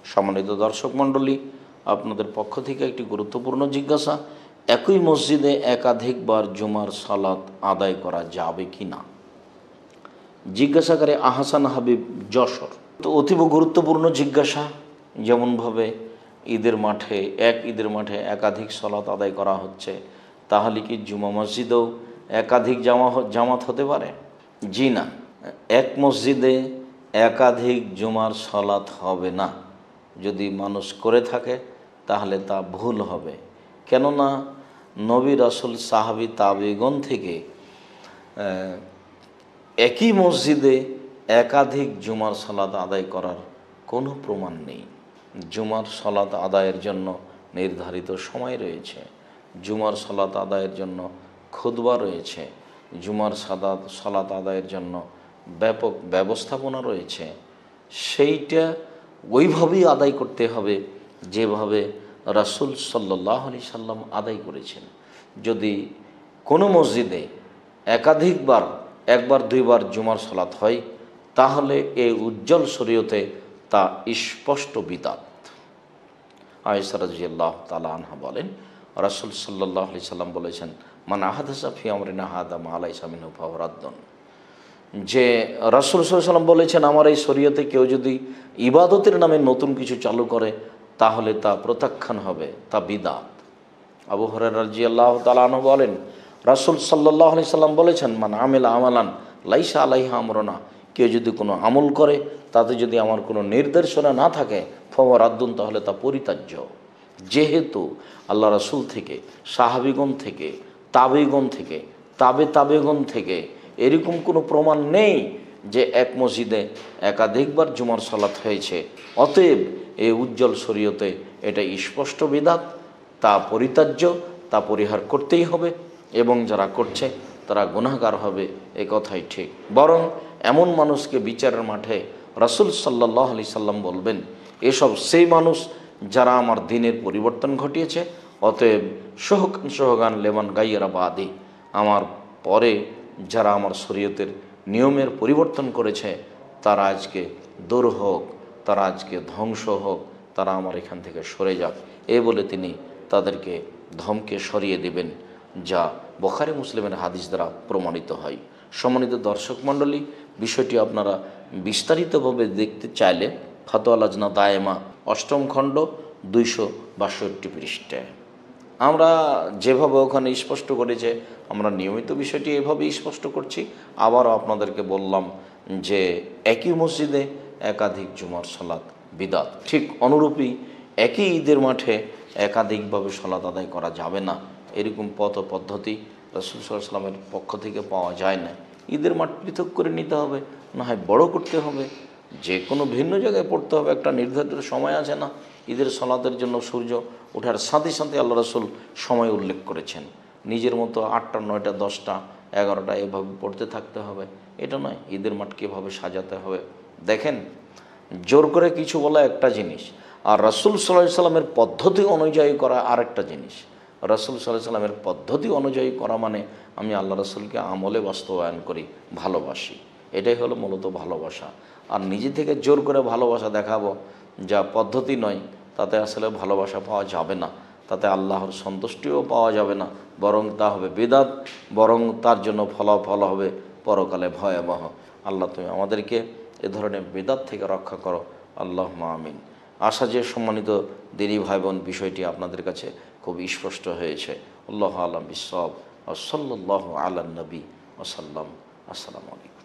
সম্মানিত দর্শক মণ্ডলী, আপনাদের পক্ষ থেকে একটি গুরুত্বপূর্ণ জিজ্ঞাসা। একই মসজিদে একাধিকবার জুমার সালাত আদায় করা যাবে কি না? জিজ্ঞাসাকারী আহসান হাবিব, যশোর। তো অতীব গুরুত্বপূর্ণ জিজ্ঞাসা। যেমনভাবে ঈদের মাঠে একাধিক সালাত আদায় করা হচ্ছে, তাহলে কি জুমা মসজিদেও একাধিক জামাত হতে পারে? জি না, এক মসজিদে একাধিক জুমার সালাত হবে না। যদি মানুষ করে থাকে তাহলে তা ভুল হবে। কেননা নবী রাসূল সাহাবী তাবেঈগণ থেকে একই মসজিদে একাধিক জুমার সালাত আদায় করার কোনো প্রমাণ নেই। জুমার সালাত আদায়ের জন্য নির্ধারিত সময় রয়েছে, জুমার সালাত আদায়ের জন্য খুতবা রয়েছে, জুমার সালাত আদায়ের জন্য ব্যাপক ব্যবস্থাপনা রয়েছে। সেইটা ওইভাবেই আদায় করতে হবে যেভাবে রাসূল সাল্লাল্লাহু আলাইহি সাল্লাম আদায় করেছেন। যদি কোনো মসজিদে একাধিকবার, একবার দুইবার জুমার সালাত হয়, তাহলে এই উজ্জ্বল শরীয়তে তা স্পষ্ট বিদআত। আয়েশা রাদিয়াল্লাহু তাআলা আনহা বলেন, রাসূল সাল্লাল্লাহু আলাইহি সাল্লাম বলেছেন, মান আহাদাসা ফি আমরিনা হাযা মা লাইসা মিনহু ফাহুয়া রাদ্দুন। যে রাসূল সাল্লাল্লাহু আলাইহি সাল্লাম বলেছেন, আমার এই শরীয়তে কেউ যদি ইবাদতের নামে নতুন কিছু চালু করে তাহলে তা প্রত্যাখ্যান হবে, তা বিদআত। আবু হুরায়রা রাদিয়াল্লাহু তাআলা আনহু বলেন, রাসূল সাল্লাল্লাহু আলাইহি সাল্লাম বলেছেন, মান আমিলা আমালান লাইসা আলাইহি আমরুনা, কেউ যদি কোনো আমল করে তাতে যদি আমার কোনো নির্দেশনা না থাকে, ফাহুয়া রাদ্দুন, তাহলে তা পরিত্যাজ্য। যেহেতু আল্লাহ রাসূল থেকে, সাহাবীগণ থেকে, তাবেঈগণ থেকে, তাবেগণ থেকে এরকম কোনো প্রমাণ নেই যে এক মসজিদে একাধিকবার জুমার সালাত হয়েছে, অতএব এই উজ্জ্বল শরীয়তে এটা স্পষ্ট বিদআত, তা পরিত্যাজ্য, তা পরিহার করতেই হবে, এবং যারা করছে তারা গুনাহগার হবে, এ কথাই ঠিক। বরং এমন মানুষকে বিচারের মাঠে রাসূল সাল্লাল্লাহু আলাইহি সাল্লাম বলবেন, এসব সেই মানুষ যারা আমার দ্বীনের পরিবর্তন ঘটিয়েছে। অতএব সোহগান লেমান গাইয়ারা বাদি, আমার পরে যারা আমার শরীয়তের নিয়মের পরিবর্তন করেছে তারা আজকে দূর হোক, তারা আজকে ধ্বংস হোক, তারা আমার এখান থেকে সরে যাক, এ বলে তিনি তাদেরকে ধমকে সরিয়ে দেবেন, যা বুখারী মুসলিমের হাদিস দ্বারা প্রমাণিত হয়। সম্মানিত দর্শক মণ্ডলী, বিষয়টি আপনারা বিস্তারিতভাবে দেখতে চাইলে ফাতোয়া লাজনা দায়েমা ৮ম খণ্ড ২৬২ পৃষ্ঠায় আমরা যেভাবে ওখানে স্পষ্ট করেছে, আমরা নিয়মিত বিষয়টি এভাবেই স্পষ্ট করছি। আবারও আপনাদেরকে বললাম যে একই মসজিদে একাধিক জুমার সালাত বিদআত। ঠিক অনুরূপী একই ঈদের মাঠে একাধিকভাবে সালাত আদায় করা যাবে না, এরকম পথ পদ্ধতি রাসূল সাল্লাল্লাহু আলাইহি সাল্লামের পক্ষ থেকে পাওয়া যায় না। ঈদের মাঠ পৃথক করে নিতে হবে, না হয় বড় করতে হবে, যে কোনো ভিন্ন জায়গায় পড়তে হবে। একটা নির্ধারিত সময় আছে না ঈদের সালাতের জন্য? সূর্য ওঠার সাথে সাথে আল্লাহ রাসূল সময় উল্লেখ করেছেন। নিজের মতো ৮টা, ৯টা, 10টা, 11টা এভাবে পড়তে থাকতে হবে, এটা নয়। ঈদের মাঠ কীভাবে সাজাতে হবে দেখেন, জোর করে কিছু বলা একটা জিনিস, আর রাসূল সাল্লাল্লাহু আলাইহি সাল্লামের পদ্ধতি অনুযায়ী করা আরেকটা জিনিস। রাসূল সাল্লাল্লাহু আলাইহি সাল্লামের পদ্ধতি অনুযায়ী করা মানে আমি আল্লাহ রাসূলকে আমলে বাস্তবায়ন করি, ভালোবাসি, এটাই হলো মূলত ভালোবাসা। আর নিজে থেকে জোর করে ভালোবাসা দেখাবো যা পদ্ধতি নয়, তাতে আসলে ভালোবাসা পাওয়া যাবে না, তাতে আল্লাহর সন্তুষ্টিও পাওয়া যাবে না, বরং তা হবে বিদআত, বরং তার জন্য ফলাফল হবে পরকালে ভয়াবহ। আল্লাহ তুমি আমাদেরকে এ ধরনের বিদআত থেকে রক্ষা করো, আল্লাহুম্মা আমিন। আশা যে সম্মানিত দিনী ভাই বোন, বিষয়টি আপনাদের কাছে খুব স্পষ্ট হয়েছে। আল্লাহু আ'লাম বিস-সাওয়াব। ওয়া সাল্লাল্লাহু আলা নবী ওয়া সাল্লাম। আসসালামু আলাইকুম।